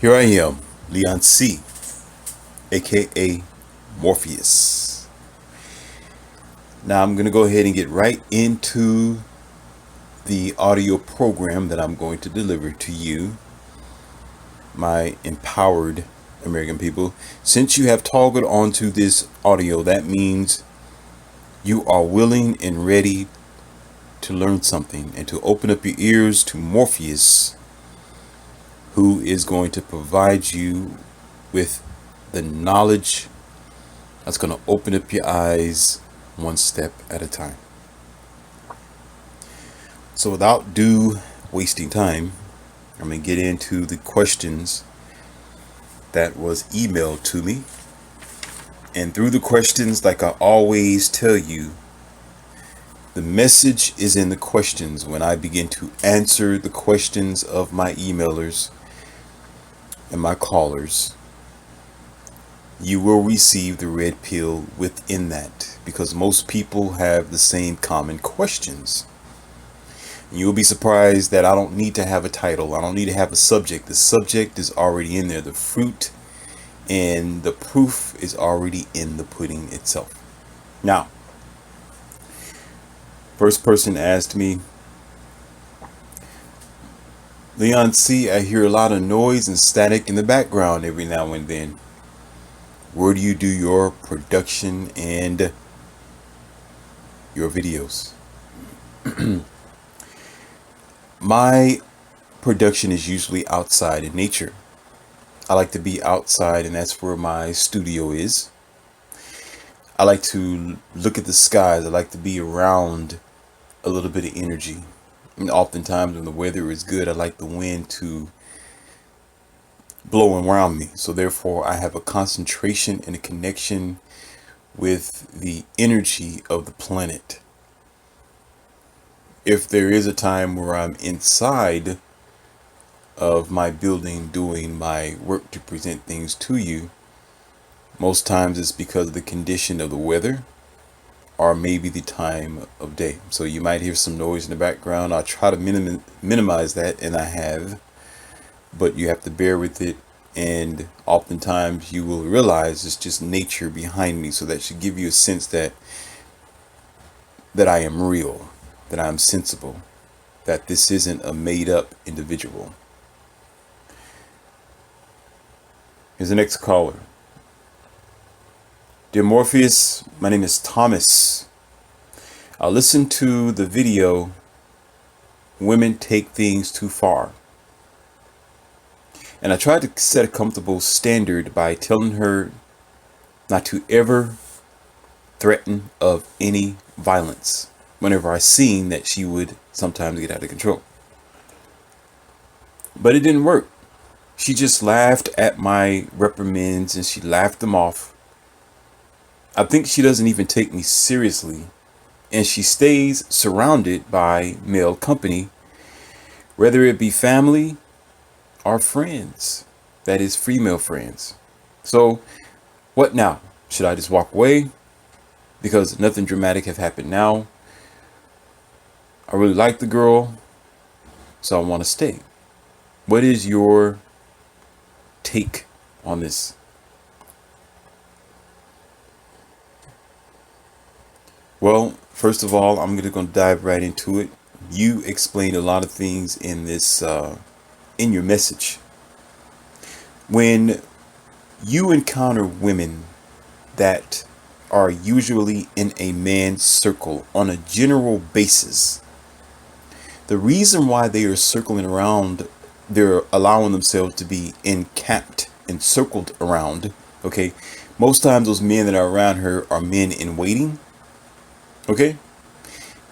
Here I am, Leon C., aka Morpheus. Now I'm going to go ahead and get right into the audio program that I'm going to deliver to you, my empowered American people. Since you have toggled onto this audio, that means you are willing and ready to learn something and to open up your ears to Morpheus, who is going to provide you with the knowledge that's going to open up your eyes one step at a time. So without due wasting time, I'm going to get into the questions that was emailed to me. And through the questions, like I always tell you, the message is in the questions. When I begin to answer the questions of my emailers and my callers, you will receive the red pill within that, because most people have the same common questions. And you'll be surprised that I don't need to have a title. I don't need to have a subject. The subject is already in there. The fruit and the proof is already in the pudding itself. Now, first person asked me, Leon C., I hear a lot of noise and static in the background every now and then. Where do you do your production and your videos? My production is usually outside in nature. I like to be outside, and that's where my studio is. I like to look at the skies. I like to be around a little bit of energy. And oftentimes when the weather is good, I like the wind to blow around me. So therefore, I have a concentration and a connection with the energy of the planet. If there is a time where I'm inside of my building doing my work to present things to you, most times it's because of the condition of the weather or maybe the time of day. So you might hear some noise in the background. I'll try to minimize that, and I have, but you have to bear with it. And oftentimes you will realize it's just nature behind me. So that should give you a sense that I am real, that I'm sensible, that this isn't a made up individual. Here's the next caller. Dear Morpheus, my name is Thomas. I listened to the video, Women Take Things Too Far. And I tried to set a comfortable standard by telling her not to ever threaten of any violence whenever I seen that she would sometimes get out of control. But it didn't work. She just laughed at my reprimands and she laughed them off. I think she doesn't even take me seriously, and she stays surrounded by male company, whether it be family or friends, that is female friends. So what now? Should I just walk away because nothing dramatic have happened now? I really like the girl, so I want to stay. What is your take on this? Well, first of all, I'm going to dive right into it. You explained a lot of things in this, in your message. When you encounter women that are usually in a man's circle on a general basis, the reason why they are circling around, they're allowing themselves to be encamped and circled around, okay? Most times those men that are around her are men in waiting. Okay,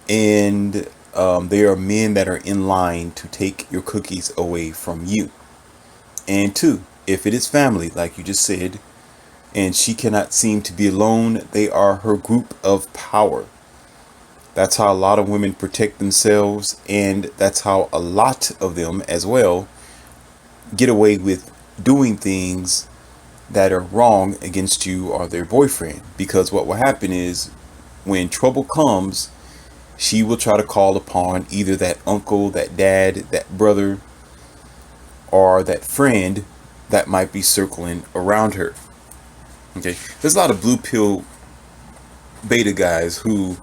and they are men that are in line to take your cookies away from you. And two, if it is family, like you just said, and she cannot seem to be alone, they are her group of power. That's how a lot of women protect themselves, and that's how a lot of them as well get away with doing things that are wrong against you or their boyfriend. Because what will happen is, when trouble comes, she will try to call upon either that uncle, that dad, that brother, or that friend that might be circling around her. Okay, there's a lot of blue pill beta guys who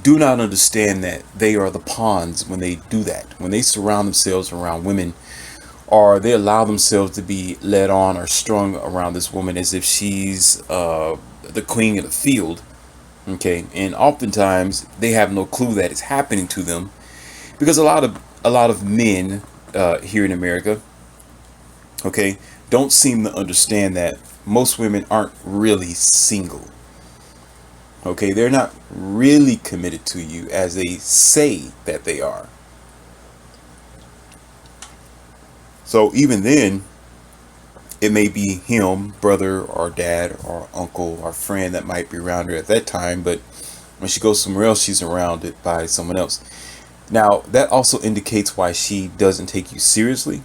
do not understand that they are the pawns when they do that. When they surround themselves around women, or they allow themselves to be led on or strung around this woman as if she's the queen of the field. Okay, and oftentimes they have no clue that it's happening to them, because a lot of men here in America, okay, don't seem to understand that most women aren't really single. Okay, they're not really committed to you as they say that they are. So even then, it may be him, brother or dad or uncle or friend that might be around her at that time, but when she goes somewhere else, she's surrounded by someone else. Now, that also indicates why she doesn't take you seriously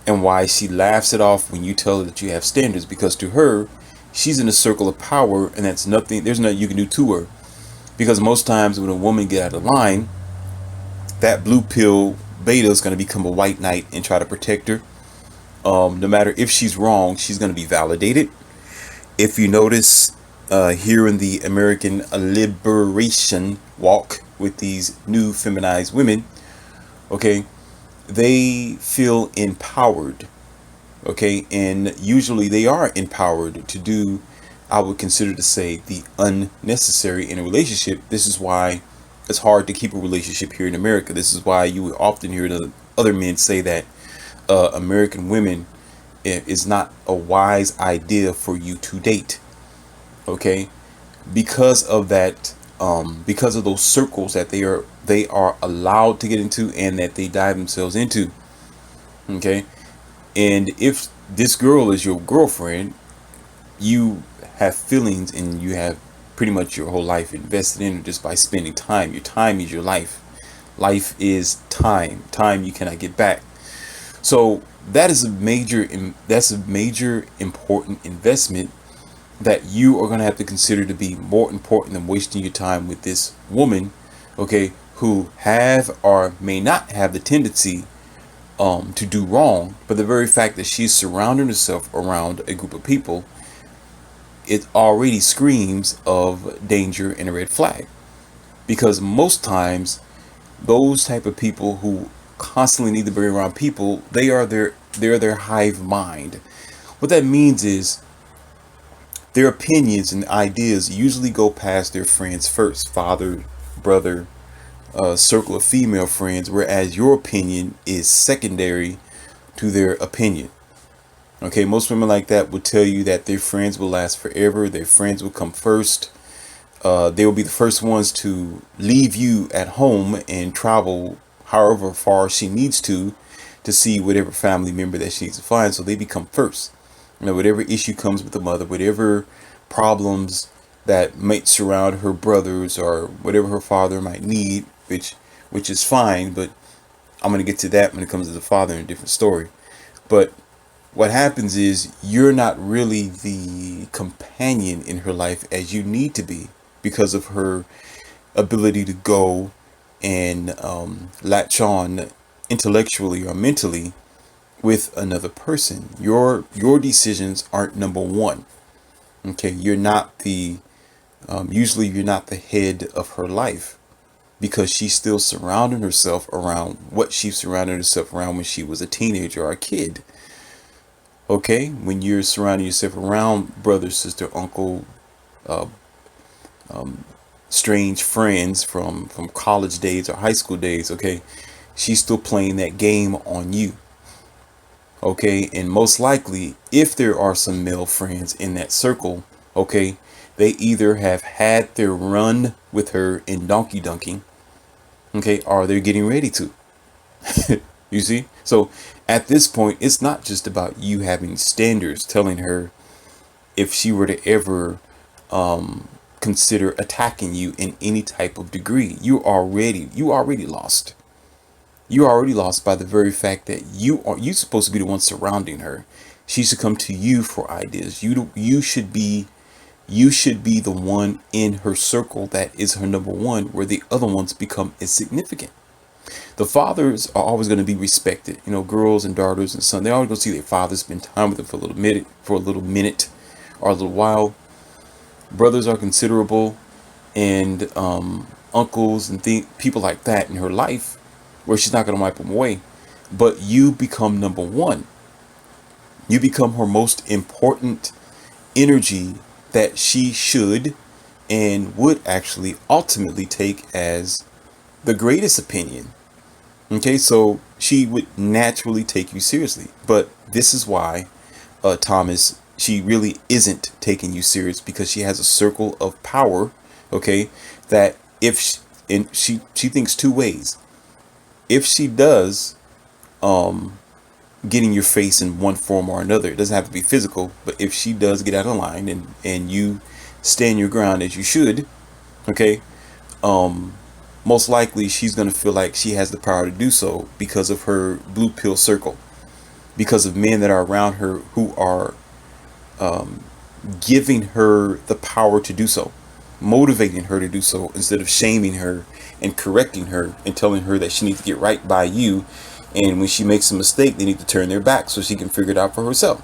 and why she laughs it off when you tell her that you have standards, because to her, she's in a circle of power and that's nothing, there's nothing you can do to her. Because most times when a woman get out of line, that blue pill beta is going to become a white knight and try to protect her. No matter if she's wrong, she's going to be validated. If you notice, here in the American liberation walk with these new feminized women, okay, they feel empowered. Okay, and usually they are empowered to do, I would consider to say, the unnecessary in a relationship. This is why it's hard to keep a relationship here in America. This is why you will often hear the other men say that American women is not a wise idea for you to date. Okay, because of that, because of those circles that they are allowed to get into and that they dive themselves into. Okay, and if this girl is your girlfriend, you have feelings and you have pretty much your whole life invested in her just by spending time. Your time is your life. Life is time. Time you cannot get back. So that is a major important investment that you are going to have to consider to be more important than wasting your time with this woman, okay, who have or may not have the tendency to do wrong, but the very fact that she's surrounding herself around a group of people, it already screams of danger and a red flag. Because most times, those type of people who constantly need to be around people, they're their hive mind. What that means is their opinions and ideas usually go past their friends first, father, brother, circle of female friends, whereas your opinion is secondary to their opinion. Okay, most women like that would tell you that their friends will last forever. Their friends will come first. They will be the first ones to leave you at home and travel however far she needs to see whatever family member that she needs to find. So they become first. You know, whatever issue comes with the mother, whatever problems that might surround her brothers or whatever her father might need, which is fine, but I'm going to get to that when it comes to the father in a different story. But what happens is you're not really the companion in her life as you need to be because of her ability to go and latch on intellectually or mentally with another person. Your decisions aren't number one. Okay, you're not the usually you're not the head of her life, because she's still surrounding herself around what she surrounded herself around when she was a teenager or a kid. Okay, when you're surrounding yourself around brother, sister, uncle, uh, strange friends from college days or high school days, okay, she's still playing that game on you. Okay, and most likely, if there are some male friends in that circle, okay, they either have had their run with her in donkey dunking, okay, or they're getting ready to. You see? So at this point, it's not just about you having standards telling her if she were to ever consider attacking you in any type of degree. You already lost. You're already lost by the very fact that you supposed to be the one surrounding her. She should come to you for ideas. You should be the one in her circle that is her number one, where the other ones become insignificant. The fathers are always going to be respected. You know, girls and daughters and sons, they're always going to see their fathers spend time with them for a little minute or a little while. Brothers are considerable, and uncles and people like that in her life, where she's not going to wipe them away. But you become number one. You become her most important energy that she should and would actually ultimately take as the greatest opinion. Okay, so she would naturally take you seriously. But this is why, Thomas, she really isn't taking you serious, because she has a circle of power. Okay, that if she, and she thinks two ways. If she does get in your face in one form or another, it doesn't have to be physical, but if she does get out of line and you stand your ground as you should, okay, most likely she's going to feel like she has the power to do so because of her blue pill circle, because of men that are around her who are giving her the power to do so, motivating her to do so, instead of shaming her and correcting her and telling her that she needs to get right by you. And when she makes a mistake, they need to turn their back so she can figure it out for herself.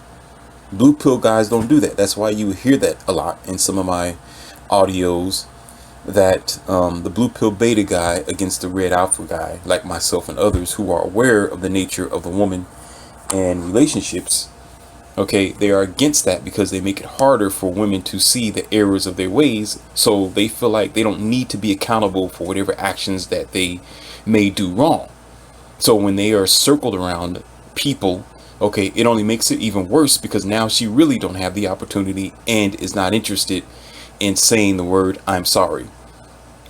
Blue pill guys don't do that. That's why you hear that a lot in some of my audios, that the blue pill beta guy against the red alpha guy, like myself and others who are aware of the nature of the woman and relationships, okay, they are against that because they make it harder for women to see the errors of their ways. So they feel like they don't need to be accountable for whatever actions that they may do wrong. So when they are circled around people, okay, it only makes it even worse, because now she really don't have the opportunity and is not interested in saying the word "I'm sorry,"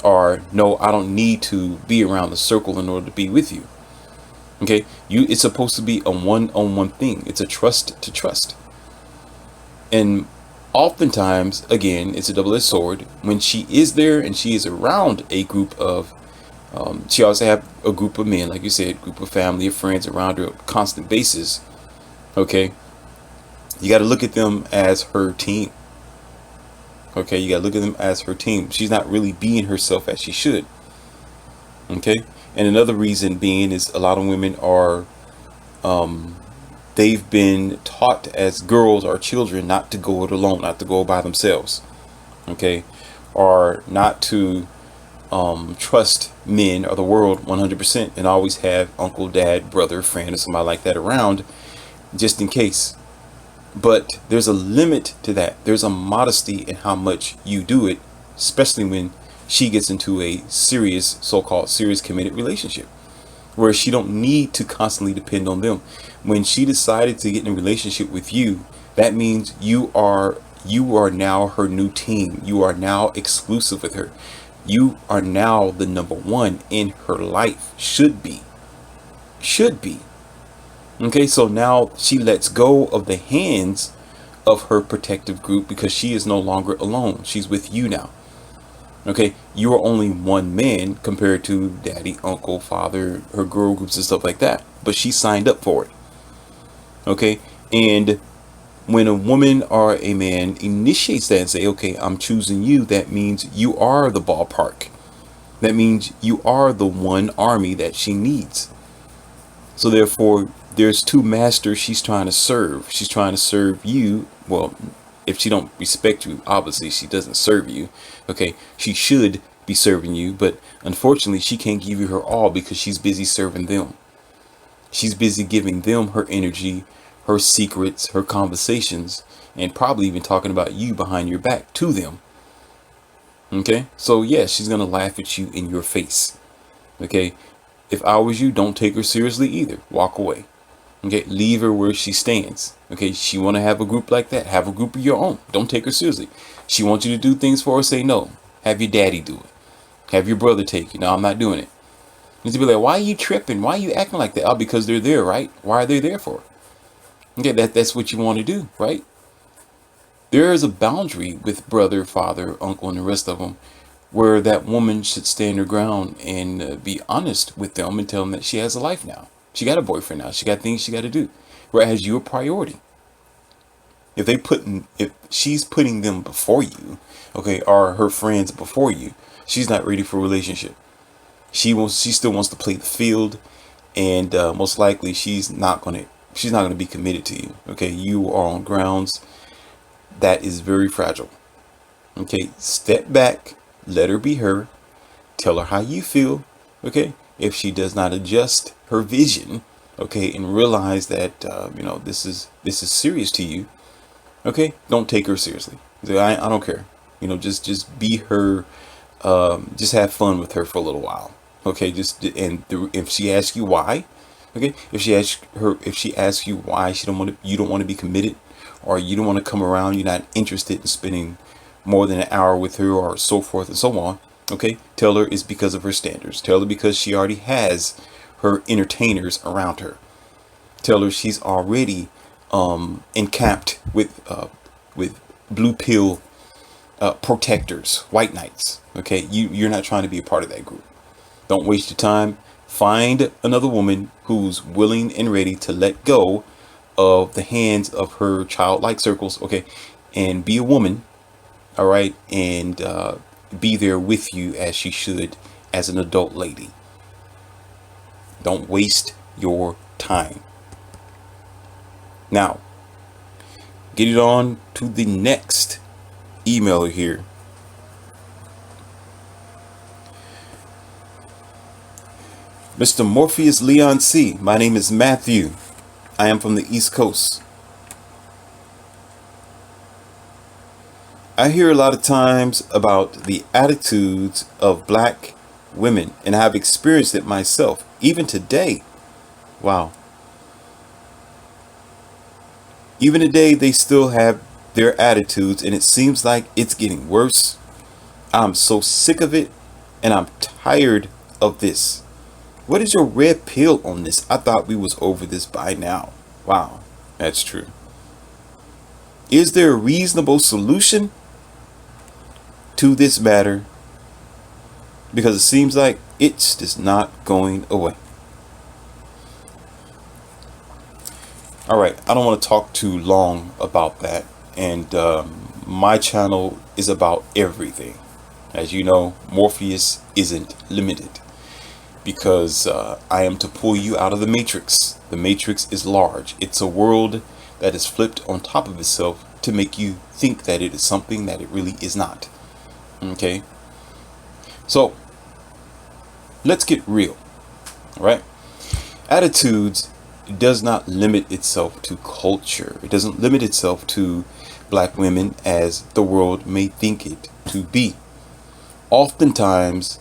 or "No, I don't need to be around the circle in order to be with you." Okay, it's supposed to be a one-on-one thing. It's a trust to trust. And oftentimes, again, it's a double-edged sword. When she is there and she is around a group of she also have a group of men, like you said, group of family or friends around her on a constant basis. Okay, you got to look at them as her team. Okay, you got to look at them as her team. She's not really being herself as she should. Okay, and another reason being is a lot of women are, they've been taught as girls or children not to go it alone, not to go by themselves. Okay, or not to trust men or the world 100%, and always have uncle, dad, brother, friend, or somebody like that around just in case. But there's a limit to that. There's a modesty in how much you do it, especially when she gets into a serious, so-called serious committed relationship, where she don't need to constantly depend on them. When she decided to get in a relationship with you, that means you are now her new team. You are now exclusive with her. You are now the number one in her life. Should be. Okay, so now she lets go of the hands of her protective group, because she is no longer alone. She's with you now. Okay, you are only one man compared to daddy, uncle, father, her girl groups and stuff like that. But she signed up for it. Okay, and when a woman or a man initiates that and say, okay, I'm choosing you, that means you are the ballpark. That means you are the one army that she needs. So therefore, there's two masters she's trying to serve. She's trying to serve you. Well, if she don't respect you, obviously she doesn't serve you. Okay, she should be serving you, but unfortunately she can't give you her all because she's busy serving them. She's busy giving them her energy, her secrets, her conversations, and probably even talking about you behind your back to them. Okay, so yeah, she's gonna laugh at you in your face. Okay, if I was you, don't take her seriously either. Walk away. Okay, leave her where she stands. Okay, she want to have a group like that, have a group of your own. Don't take her seriously. She wants you to do things for her, say no. Have your daddy do it. Have your brother take you. No, I'm not doing it. You need to be like, why are you tripping? Why are you acting like that? Oh, because they're there, right? Why are they there for? Okay, that's what you want to do, right? There is a boundary with brother, father, uncle, and the rest of them, where that woman should stand her ground and be honest with them and tell them that she has a life now. She got a boyfriend now. She got things she got to do. Whereas you're a priority. If she's putting them before you, okay, or her friends before you, she's not ready for a relationship. She still wants to play the field, and most likely she's not gonna be committed to you. Okay, you are on grounds that is very fragile. Okay, step back, let her be her, tell her how you feel. Okay, if she does not adjust her vision, okay, and realize that this is serious to you, okay, don't take her seriously. Say, I don't care. Just be her. Just have fun with her for a little while. Okay, if she asks you why, okay, if she asks you why you don't want to be committed, or you don't want to come around, you're not interested in spending more than an hour with her, or so forth and so on. Okay, tell her it's because of her standards. Tell her because she already has her entertainers around her. Tell her she's already encamped with blue pill protectors, white knights. Okay, you're not trying to be a part of that group. Don't waste your time. Find another woman who's willing and ready to let go of the hands of her childlike circles. Okay, and be a woman. All right, and be there with you as she should, as an adult lady. Don't waste your time. Now, get it on to the next emailer here. Mr. Morpheus Leon C. My name is Matthew. I am from the East Coast. I hear a lot of times about the attitudes of black women, and I've experienced it myself, even today. Wow. Even today, they still have their attitudes, and it seems like it's getting worse. I'm so sick of it, and I'm tired of this. What is your red pill on this? I thought we was over this by now. Wow, that's true. Is there a reasonable solution to this matter? Because it seems like it's just not going away. All right, I don't want to talk too long about that. And my channel is about everything. As you know, Morpheus isn't limited, because I am to pull you out of the matrix. The matrix is large. It's a world that is flipped on top of itself to make you think that it is something that it really is not. Okay? So, let's get real. All right? Attitudes does not limit itself to culture. It doesn't limit itself to black women as the world may think it to be. Oftentimes,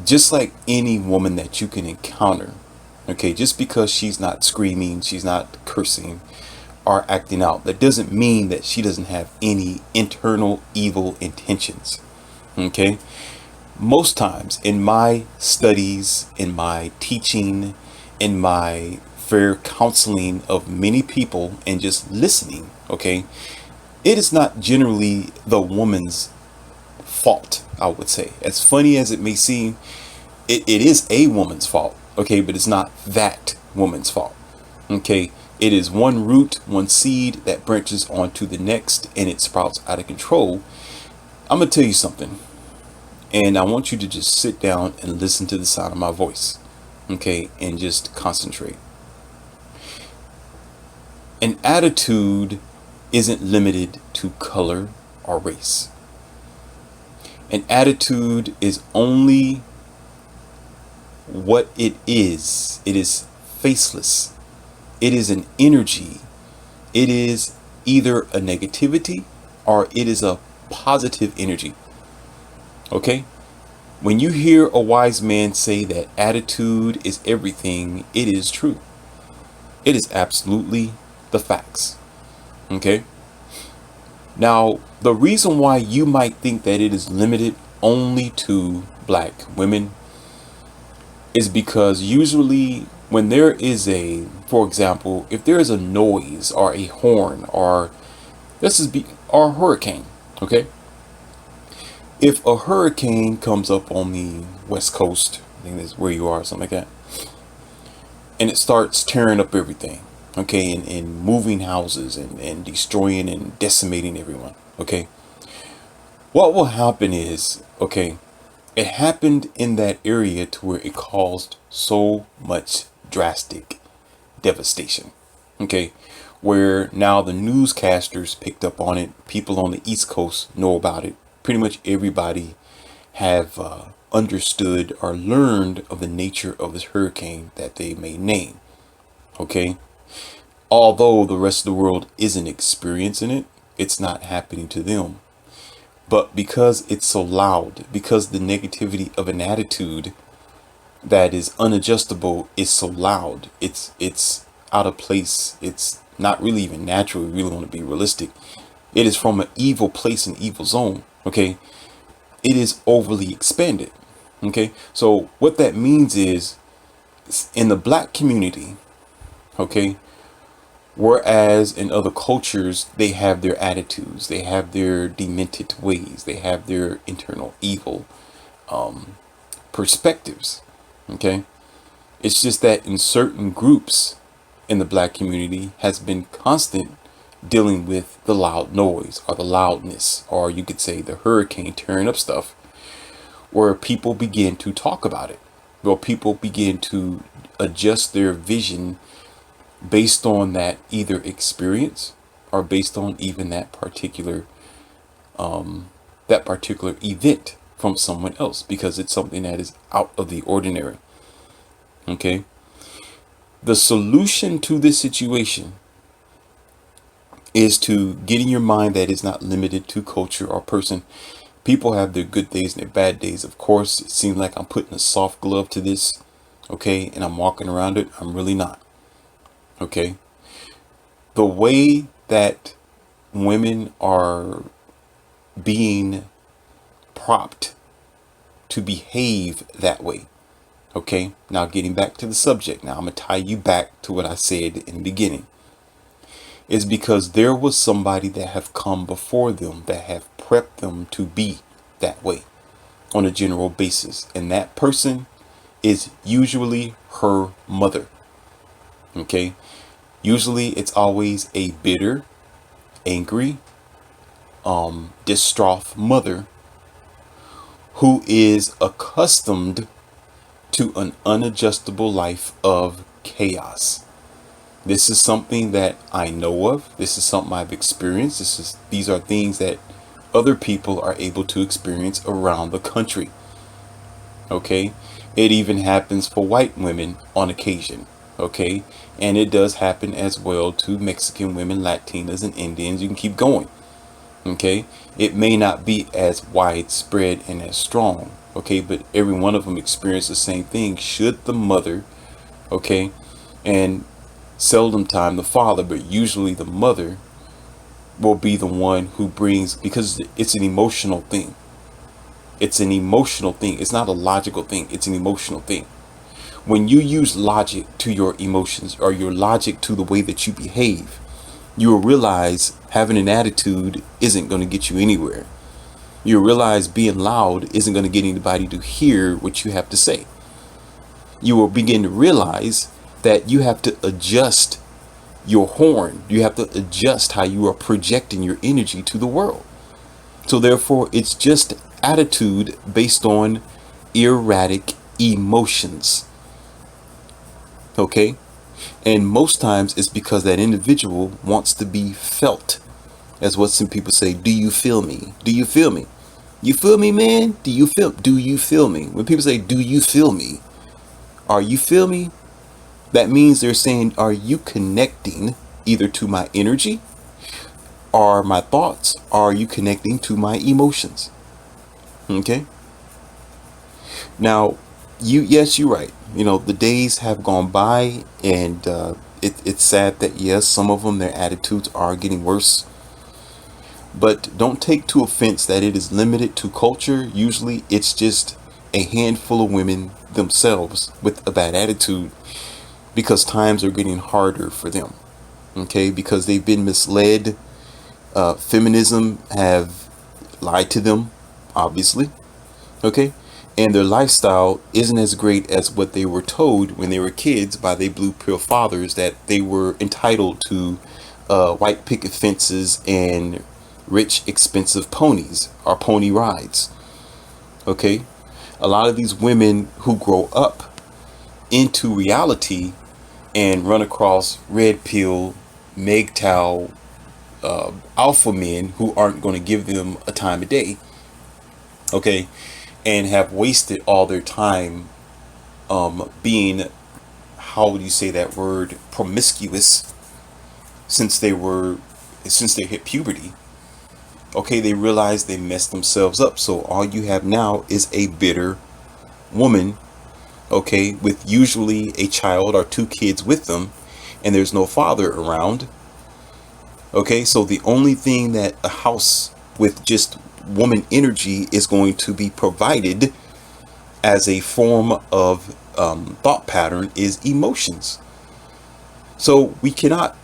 just like any woman that you can encounter, okay, just because she's not screaming, she's not cursing or acting out, that doesn't mean that she doesn't have any internal evil intentions. Okay, most times in my studies, in my teaching, in my fair counseling of many people, and just listening, okay, it is not generally the woman's fault, I would say. As funny as it may seem, it is a woman's fault, okay, but it's not that woman's fault. Okay, it is one root, one seed that branches onto the next, and it sprouts out of control. I'm gonna tell you something, and I want you to just sit down and listen to the sound of my voice, okay, and just concentrate. An attitude isn't limited to color or race. An attitude is only what it is. It is faceless. It is an energy. It is either a negativity or it is a positive energy. Okay? When you hear a wise man say that attitude is everything, it is true. It is absolutely the facts. Okay? Now, the reason why you might think that it is limited only to black women is because usually when there is for example, if there is a noise or a horn or or a hurricane, okay? If a hurricane comes up on the West Coast, I think that's where you are, something like that, and it starts tearing up everything, okay, and moving houses and destroying and decimating everyone, okay, what will happen is, okay, It happened in that area to where it caused so much drastic devastation. Okay, where now the newscasters picked up on it. People on the East Coast know about it. Pretty much everybody have understood or learned of the nature of this hurricane that they may name. Okay, although the rest of the world isn't experiencing it, it's not happening to them. But because it's so loud, because the negativity of an attitude that is unadjustable is so loud, it's out of place. It's not really even natural. We really want to be realistic. It is from an evil place, an evil zone. Okay, it is overly expanded. Okay, so what that means is in the black community, okay, whereas in other cultures, they have their attitudes, they have their demented ways, they have their internal evil perspectives. Okay. It's just that in certain groups in the black community has been constant dealing with the loud noise or the loudness, or you could say the hurricane tearing up stuff, where people begin to talk about it. Well, people begin to adjust their vision based on that either experience or based on even that particular event from someone else, because it's something that is out of the ordinary. Okay, the solution to this situation is to get in your mind that it's not limited to culture or person. People have their good days and their bad days. Of course, it seems like I'm putting a soft glove to this, okay, and I'm walking around it. I'm really not. Okay, the way that women are being propped to behave that way. Okay, now getting back to the subject, now I'm going to tie you back to what I said in the beginning, is because there was somebody that have come before them that have prepped them to be that way on a general basis. And that person is usually her mother. Okay, usually it's always a bitter, angry, distraught mother who is accustomed to an unadjustable life of chaos. This is something that I know of. This is something I've experienced. These are things that other people are able to experience around the country. Okay, it even happens for white women on occasion. Okay, and it does happen as well to Mexican women, Latinas, and Indians. You can keep going. Okay, it may not be as widespread and as strong. Okay, but every one of them experience the same thing. Should the mother, okay, and seldom time the father, but usually the mother will be the one who brings, because it's an emotional thing. It's an emotional thing. It's not a logical thing. It's an emotional thing. When you use logic to your emotions or your logic to the way that you behave, you will realize having an attitude isn't going to get you anywhere. You'll realize being loud isn't going to get anybody to hear what you have to say. You will begin to realize that you have to adjust your horn. You have to adjust how you are projecting your energy to the world. So therefore, it's just attitude based on erratic emotions. Okay? And most times it's because that individual wants to be felt. As what some people say, do you feel me? Do you feel me? You feel me, man? Do you feel me? When people say, do you feel me? Are you feel me? That means they're saying, are you connecting either to my energy or my thoughts? Or are you connecting to my emotions? Okay. Now, yes, you're right. You know, the days have gone by, and it's sad that, yes, some of them, their attitudes are getting worse. But don't take to offense that it is limited to culture. Usually it's just a handful of women themselves with a bad attitude, because times are getting harder for them. Okay, because they've been misled. Feminism have lied to them, obviously. Okay, and their lifestyle isn't as great as what they were told when they were kids by their blue pill fathers, that they were entitled to white picket fences and rich expensive ponies or pony rides. Okay, A lot of these women who grow up into reality and run across red pill, MGTOW, alpha men who aren't going to give them a time of day, okay, and have wasted all their time being, how would you say that word, promiscuous since they hit puberty. Okay, they realize they messed themselves up. So all you have now is a bitter woman, okay, with usually a child or two kids with them, and there's no father around. Okay, so the only thing that a house with just woman energy is going to be provided as a form of thought pattern is emotions. So we cannot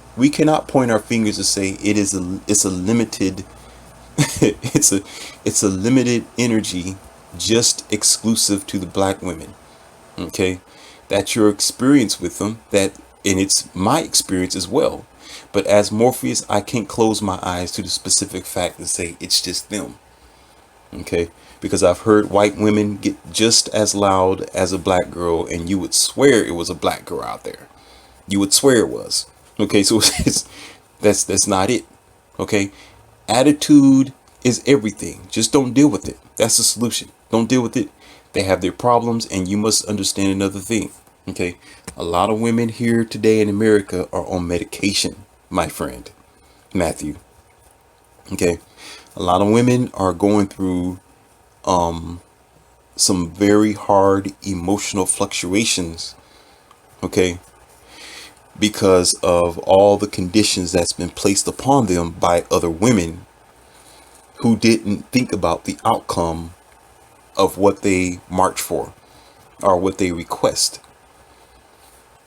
point our fingers and say it's a limited it's a limited energy just exclusive to the black women. Okay, that's your experience with them, that, and it's my experience as well. But as Morpheus, I can't close my eyes to the specific fact and say it's just them. Okay, because I've heard white women get just as loud as a black girl, and you would swear it was a black girl out there. You would swear it was. Okay, so that's not it. Okay, attitude is everything. Just don't deal with it. That's the solution. Don't deal with it. They have their problems, and you must understand another thing. Okay, a lot of women here today in America are on medication, my friend Matthew. Okay, a lot of women are going through some very hard emotional fluctuations. Okay, because of all the conditions that's been placed upon them by other women who didn't think about the outcome of what they march for or what they request.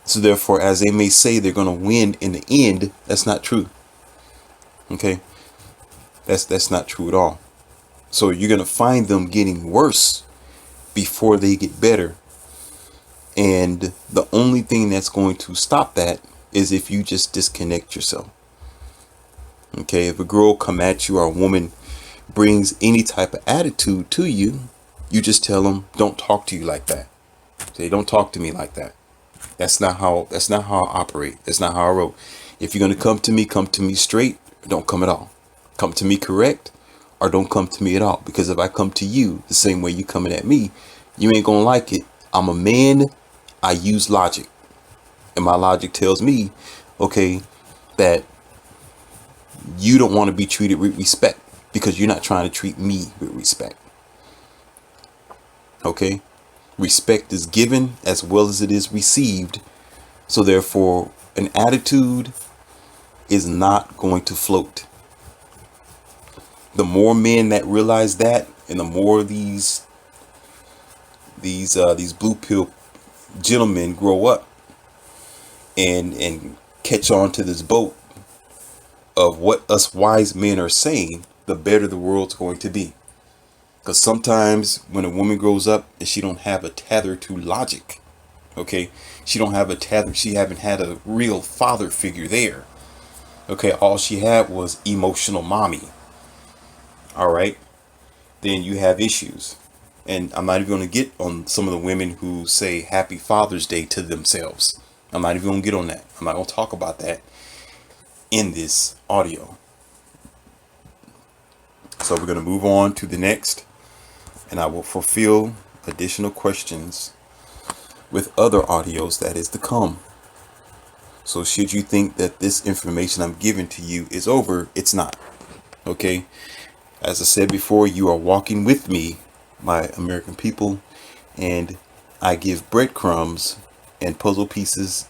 So therefore, as they may say they're going to win in the end, that's not true. Okay, that's not true at all. So you're going to find them getting worse before they get better. And the only thing that's going to stop that is if you just disconnect yourself. Okay, if a girl come at you or a woman brings any type of attitude to you, you just tell them, don't talk to you like that. Say, don't talk to me like that. That's not how I operate. That's not how I roll. If you're going to come to me straight, or don't come at all. Come to me correct, or don't come to me at all. Because if I come to you the same way you coming at me, you ain't going to like it. I'm a man. I use logic. And my logic tells me, okay, that you don't want to be treated with respect because you're not trying to treat me with respect. Okay? Respect is given as well as it is received. So therefore, an attitude is not going to float. The more men that realize that, and the more these blue pill gentlemen grow up and catch on to this boat of what us wise men are saying, the better the world's going to be. Because sometimes when a woman grows up and she don't have a tether to logic, okay, she don't have a tether, she haven't had a real father figure there. Okay, all she had was emotional mommy. All right, then you have issues. And I'm not even going to get on some of the women who say Happy Father's Day to themselves. I'm not even going to get on that. I'm not going to talk about that in this audio. So we're going to move on to the next, and I will fulfill additional questions with other audios that is to come. So should you think that this information I'm giving to you is over, it's not. Okay? As I said before, you are walking with me, my American people, and I give breadcrumbs and puzzle pieces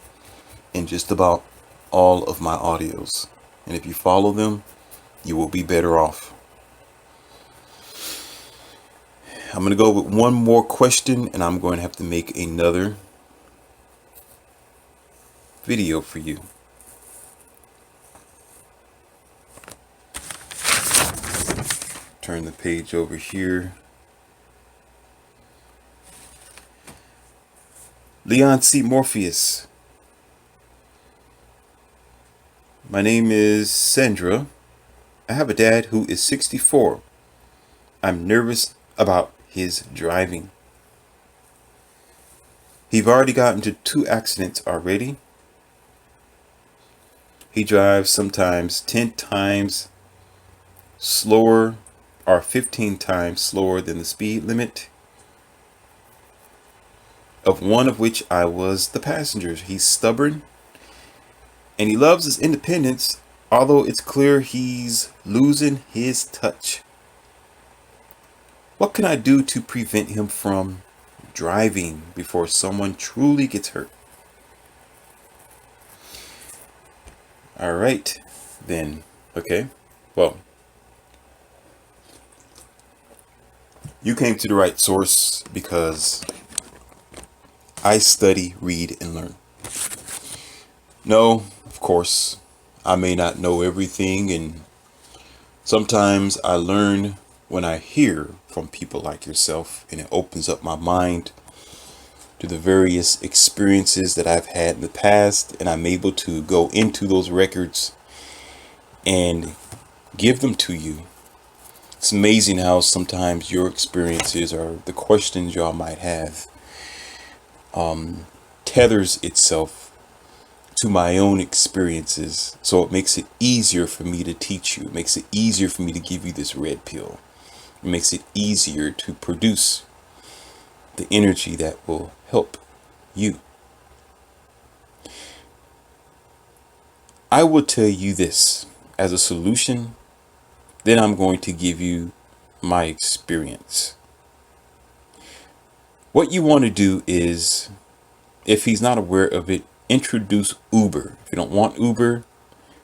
in just about all of my audios. And if you follow them, you will be better off. I'm going to go with one more question, and I'm going to have to make another video for you. Turn the page over here. Leon C. Morpheus. My name is Sandra. I have a dad who is 64. I'm nervous about his driving. He's already gotten into 2 accidents already. He drives sometimes 10 times slower or 15 times slower than the speed limit, of one of which I was the passenger. He's stubborn and he loves his independence, although it's clear he's losing his touch. What can I do to prevent him from driving before someone truly gets hurt? All right, then. Okay. Well, you came to the right source because I study, read, and learn. No, of course, I may not know everything, and sometimes I learn when I hear from people like yourself, and it opens up my mind to the various experiences that I've had in the past, and I'm able to go into those records and give them to you. It's amazing how sometimes your experiences or the questions y'all might have tethers itself to my own experiences, so it makes it easier for me to teach you. It makes it easier for me to give you this red pill. It makes it easier to produce the energy that will help you. I will tell you this as a solution, then I'm going to give you my experience. What you want to do is, if he's not aware of it, introduce Uber. If you don't want Uber,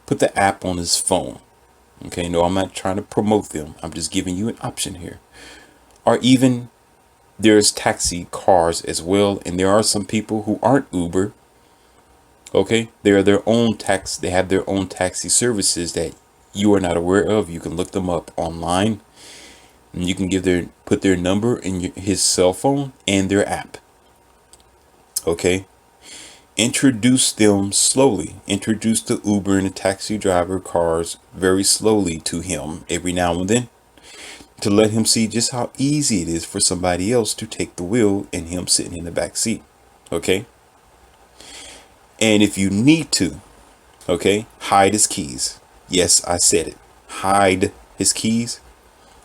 put the app on his phone. Okay, no, I'm not trying to promote them. I'm just giving you an option here. Or even there's taxi cars as well, and there are some people who aren't Uber. Okay, they're their own tax. They have their own taxi services that you are not aware of. You can look them up online, and you can put their number in his cell phone and their app. Okay, introduce them slowly. Introduce the Uber and the taxi driver cars very slowly to him every now and then, to let him see just how easy it is for somebody else to take the wheel and him sitting in the back seat. Okay. And if you need to, okay, hide his keys. Yes, I said it. Hide his keys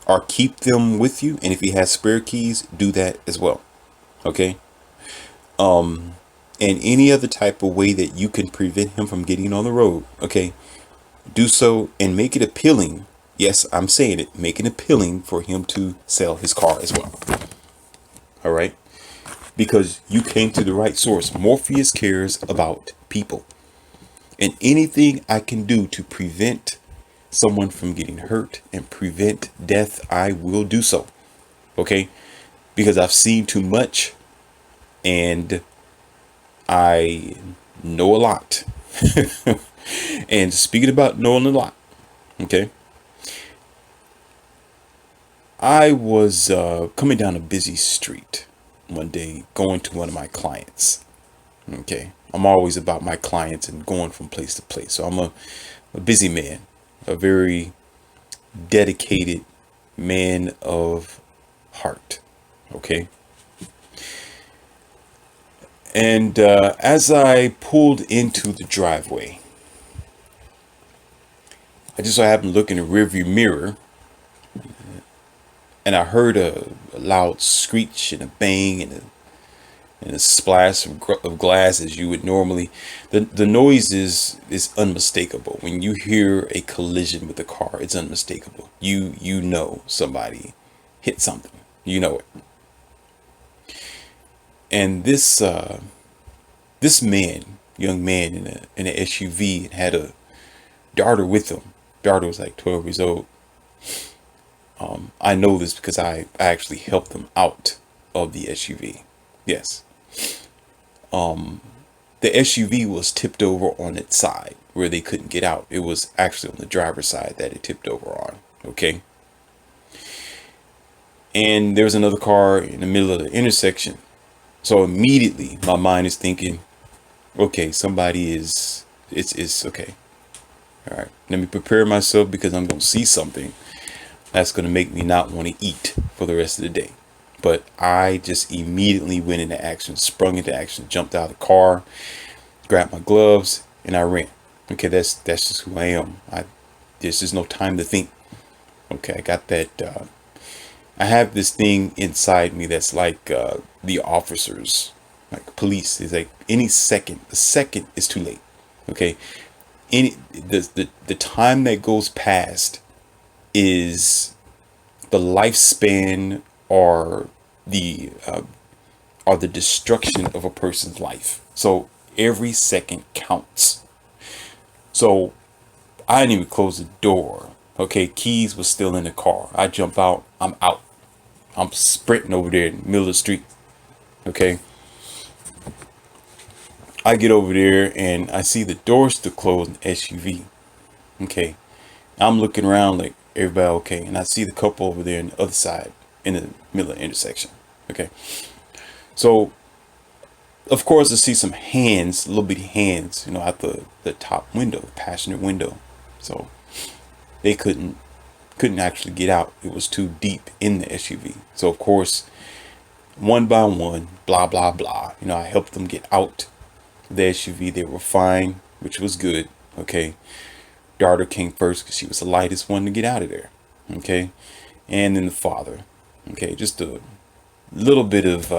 or keep them with you. And if he has spare keys, do that as well. Okay. And any other type of way that you can prevent him from getting on the road. Okay. Do so and make it appealing. Yes, I'm saying it. Make it appealing for him to sell his car as well. All right. Because you came to the right source. Morpheus cares about people. And anything I can do to prevent someone from getting hurt and prevent death, I will do so. Okay? Because I've seen too much and I know a lot. And speaking about knowing a lot, okay? I was coming down a busy street one day going to one of my clients. Okay. I'm always about my clients and going from place to place. So I'm a busy man, a very dedicated man of heart. Okay. And as I pulled into the driveway, I just so happened to look in the rearview mirror, and I heard a loud screech and a bang and a splash of glass, as you would normally. The noise is unmistakable. When you hear a collision with a car, it's unmistakable. You know somebody hit something. You know it. And this young man in an SUV, had a daughter with him. Daughter was like 12 years old. I know this because I actually helped them out of the SUV. Yes. The SUV was tipped over on its side where they couldn't get out. It was actually on the driver's side that it tipped over on. Okay. And there was another car in the middle of the intersection. So immediately my mind is thinking, okay, somebody it's okay. All right. Let me prepare myself because I'm going to see something that's going to make me not want to eat for the rest of the day. But I just immediately went into action, sprung into action, jumped out of the car, grabbed my gloves, and I ran. Okay, that's just who I am. There's just no time to think. Okay, I got that. I have this thing inside me that's like the officers, like police. Is like any second, a second is too late. Okay, the time that goes past is the lifespan or the destruction of a person's life. So every second counts. So I didn't even close the door. Okay, keys was still in the car. I jump out. I'm out. I'm sprinting over there in the middle of the street. Okay, I get over there and I see the door still closed in the SUV. Okay, I'm looking around like everybody okay, and I see the couple over there on the other side in the middle of the intersection. Okay, so of course I see some hands, little bitty hands, out the top window, passenger window. So they couldn't actually get out. It was too deep in the SUV. So of course, one by one, blah blah blah. I helped them get out the SUV. They were fine, which was good. Okay, daughter came first because she was the lightest one to get out of there. Okay, and then the father. Okay, just a little bit of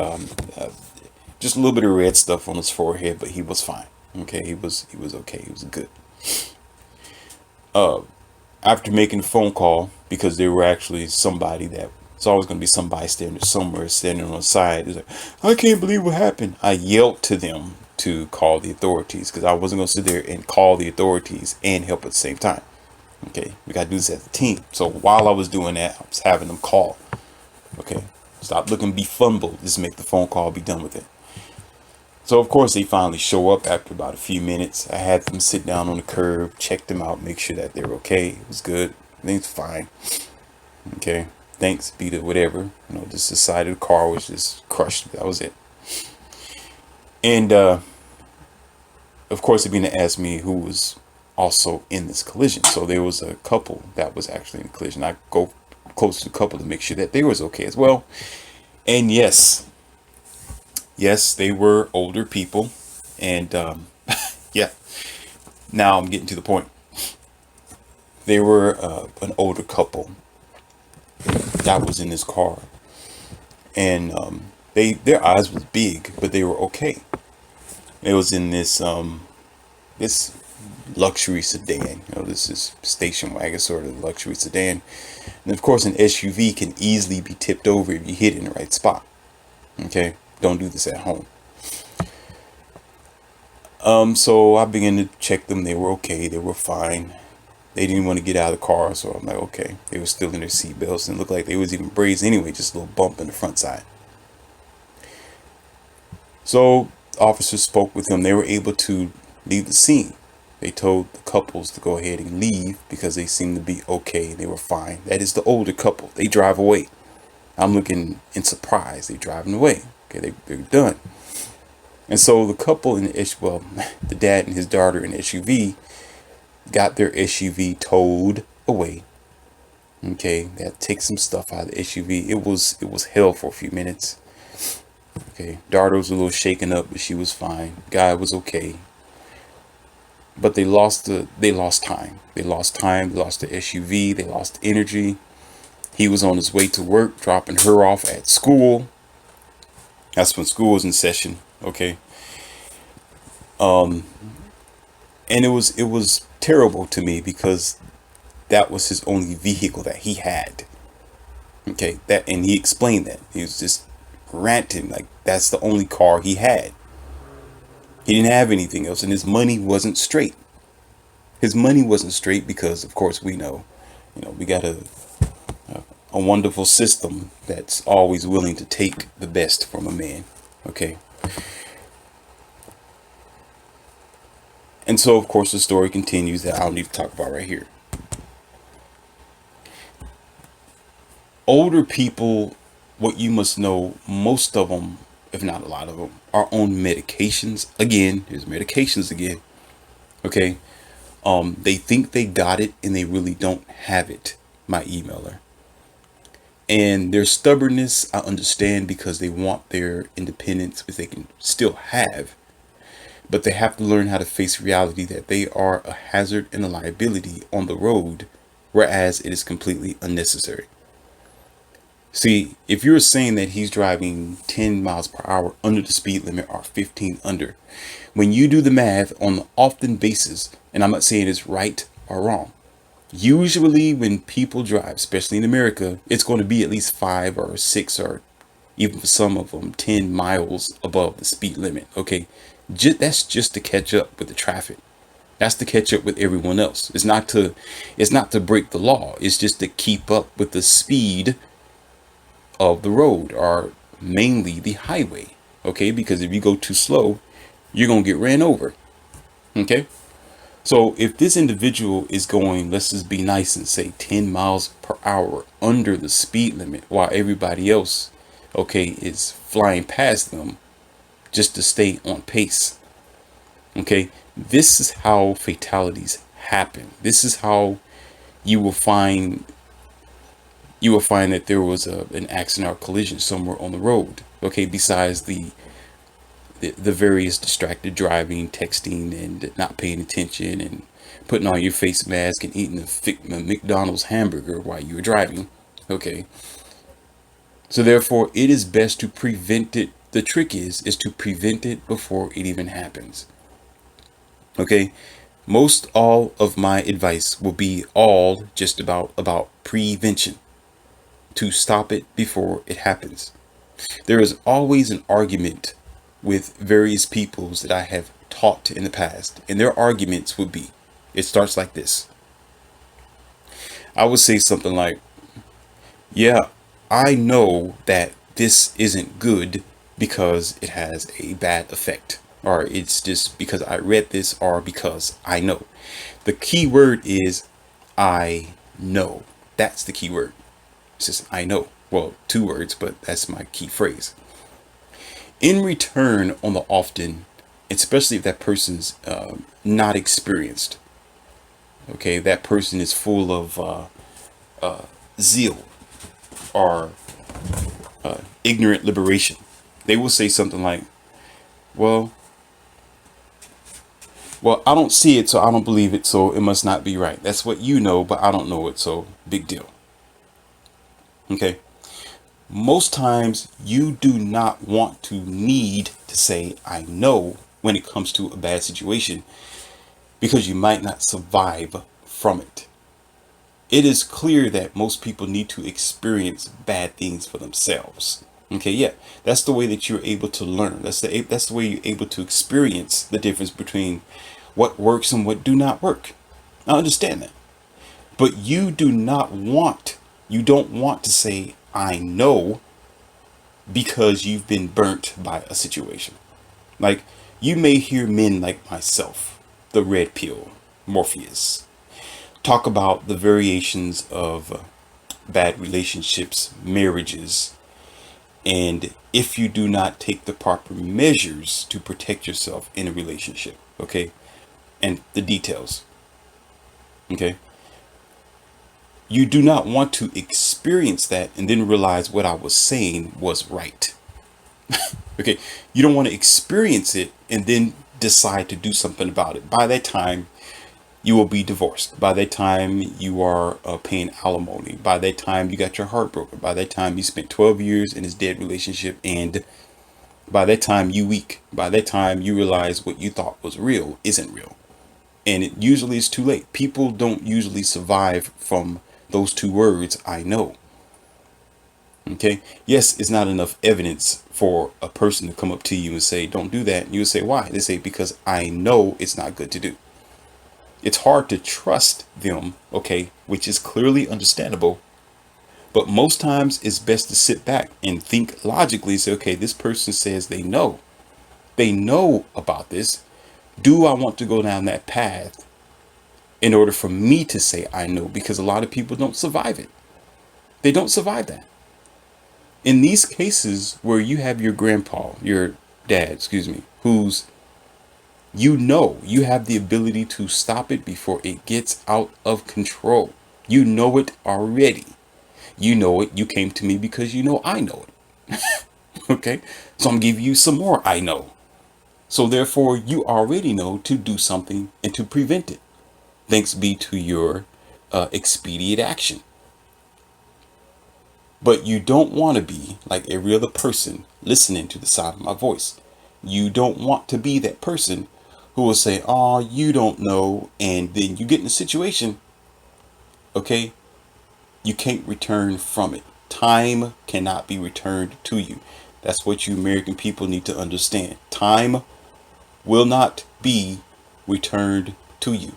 just a little bit of red stuff on his forehead, but he was fine. Okay, he was okay. He was good. After making a phone call, because there were actually somebody that it's always going to be somebody standing somewhere, standing on the side. It's like, I can't believe what happened. I yelled to them to call the authorities because I wasn't going to sit there and call the authorities and help at the same time. Okay, we got to do this as a team. So while I was doing that, I was having them call. Okay, stop looking befuddled. Just make the phone call, be done with it. So of course they finally show up after about a few minutes. I had them sit down on the curb, check them out, make sure that they're okay. It was good. Everything's fine. Okay. Thanks be to whatever. Just the side of the car was just crushed. That was it. And of course they're going to ask me who was also in this collision. So there was a couple that was actually in the collision. I go close to the couple to make sure that they was okay as well. And yes, they were older people. And yeah, now I'm getting to the point. They were an older couple that was in this car, and their eyes was big, but they were okay. It was in this luxury sedan. This is station wagon sort of luxury sedan, and of course an SUV can easily be tipped over if you hit it in the right spot. Okay, don't do this at home. So I began to check them. They were okay. They were fine. They didn't want to get out of the car, so I'm like, okay. They were still in their seatbelts and it looked like they was even braced anyway, just a little bump in the front side. So officers spoke with them. They were able to leave the scene. They told the couples to go ahead and leave because they seemed to be okay. They were fine. That is the older couple. They drive away. I'm looking in surprise. They're driving away. Okay, they're done. And so the couple in the dad and his daughter in the SUV got their SUV towed away. Okay, they had to take some stuff out of the SUV. It was hell for a few minutes. Okay, daughter was a little shaken up, but she was fine. Guy was okay. But they lost time. They lost time. They lost the SUV. They lost energy. He was on his way to work, dropping her off at school. That's when school was in session. Okay. And it was terrible to me because that was his only vehicle that he had. Okay, and he explained that. He was just ranting like that's the only car he had. He didn't have anything else, and his money wasn't straight. His money wasn't straight because, of course, we know, we got a wonderful system that's always willing to take the best from a man. Okay. And so, of course, the story continues that I don't need to talk about right here. Older people, what you must know, most of them, if not a lot of them, are on medications. Again, there's medications again. Okay. They think they got it and they really don't have it. My emailer. And their stubbornness, I understand, because they want their independence, which they can still have. But they have to learn how to face reality that they are a hazard and a liability on the road, whereas it is completely unnecessary. See, if you're saying that he's driving 10 miles per hour under the speed limit or 15 under, when you do the math on an often basis, and I'm not saying it's right or wrong, usually when people drive, especially in America, it's going to be at least 5 or 6 or even for some of them 10 miles above the speed limit. Okay, that's just to catch up with the traffic. That's to catch up with everyone else. It's not to break the law. It's just to keep up with the speed of the road, or mainly the highway. Okay, because if you go too slow, you're gonna get ran over. Okay, so if this individual is going, let's just be nice and say 10 miles per hour under the speed limit, while everybody else, okay, is flying past them just to stay on pace. Okay, this is how fatalities happen. This is how you will find that there was an accident or collision somewhere on the road. Okay, besides the various distracted driving, texting, and not paying attention, and putting on your face mask and eating a McDonald's hamburger while you were driving. Okay, so therefore, it is best to prevent it. The trick is to prevent it before it even happens. Okay, most all of my advice will be all just about prevention, to stop it before it happens. There is always an argument with various peoples that I have taught in the past, and their arguments would be, it starts like this. I would say something like, yeah, I know that this isn't good because it has a bad effect, or it's just because I read this, or because I know. The key word is I know. That's the key word. It's just I know. Well, 2 words, but that's my key phrase. In return, on the often, especially if that person's not experienced, okay, that person is full of zeal or ignorant liberation, they will say something like, well, I don't see it, so I don't believe it, so it must not be right. That's what you know, but I don't know it, so big deal. Okay. Most times you do not want to need to say, I know, when it comes to a bad situation, because you might not survive from it. It is clear that most people need to experience bad things for themselves. Okay, yeah, that's the way that you're able to learn. That's the way you're able to experience the difference between what works and what do not work. I understand that. But you don't want to say, I know, because you've been burnt by a situation. Like, you may hear men like myself, the red pill, Morpheus, talk about the variations of bad relationships, marriages, and if you do not take the proper measures to protect yourself in a relationship, okay, and the details, okay, you do not want to experience that and then realize what I was saying was right. Okay, you don't want to experience it and then decide to do something about it. By that time, you will be divorced. By that time, you are paying alimony. By that time, you got your heart broken. By that time, you spent 12 years in this dead relationship, and by that time, you weak. By that time, you realize what you thought was real isn't real, and it usually is too late. People don't usually survive from those 2 words, I know. Okay, yes, it's not enough evidence for a person to come up to you and say, don't do that. You would say, why? They say, because I know it's not good to do. It's hard to trust them, okay, which is clearly understandable. But most times it's best to sit back and think logically. Say, okay, this person says they know. They know about this. Do I want to go down that path in order for me to say I know? Because a lot of people don't survive it. They don't survive that. In these cases where you have your dad, who's, you have the ability to stop it before it gets out of control. You know it already. You know it. You came to me because you know I know it. Okay? So I'm giving you some more I know. So therefore, you already know to do something and to prevent it. Thanks be to your expedient action. But you don't want to be like every other person listening to the sound of my voice. You don't want to be that person who will say, "Oh, you don't know," and then you get in a situation, okay, you can't return from it. Time cannot be returned to you. That's what you American people need to understand. Time will not be returned to you.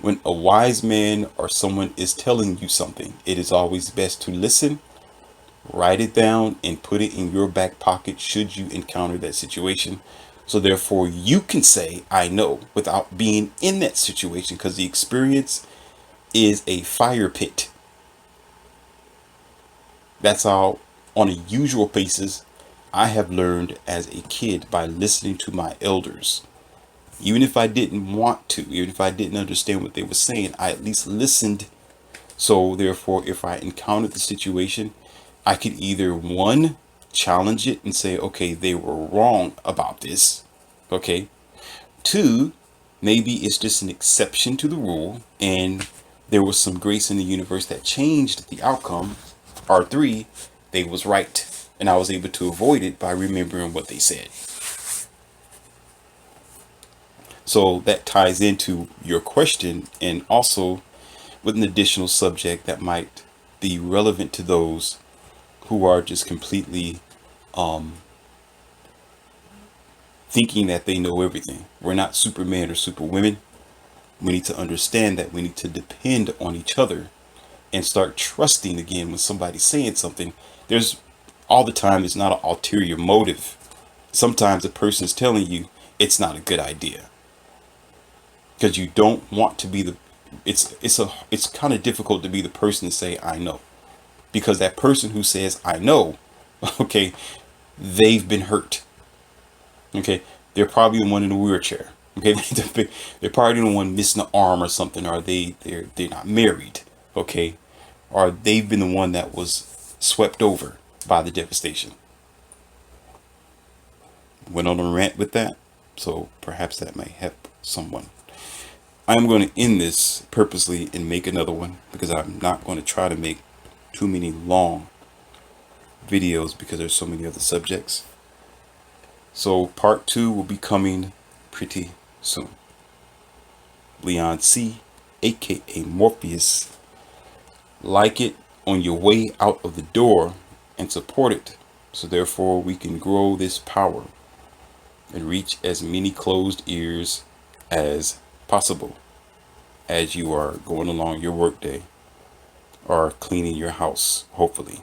When a wise man or someone is telling you something, it is always best to listen, write it down, and put it in your back pocket should you encounter that situation. So therefore you can say, I know, without being in that situation, because the experience is a fire pit. That's how, on a usual basis, I have learned as a kid by listening to my elders. Even if I didn't want to, even if I didn't understand what they were saying, I at least listened. So therefore, if I encountered the situation, I could either one, challenge it and say, okay, they were wrong about this. Okay. Two, maybe it's just an exception to the rule and there was some grace in the universe that changed the outcome. Or three, they was right and I was able to avoid it by remembering what they said. So that ties into your question and also with an additional subject that might be relevant to those who are just completely thinking that they know everything. We're not Superman or Superwomen. We need to understand that we need to depend on each other and start trusting again when somebody's saying something. There's all the time, it's not an ulterior motive. Sometimes a person is telling you it's not a good idea because you don't want to be the it's kind of difficult to be the person to say I know, because that person who says I know, okay, they've been hurt. Okay, they're probably the one in a wheelchair. Okay, they're probably the one missing an arm or something, or they're not married. Okay, or they've been the one that was swept over by the devastation. Went on a rant with that, so perhaps that may help someone. I'm going to end this purposely and make another one because I'm not going to try to make too many long videos because there's so many other subjects. So part 2 will be coming pretty soon. Leon C, aka Morpheus. Like it on your way out of the door and support it so therefore we can grow this power and reach as many closed ears as possible as you are going along your workday or cleaning your house, hopefully.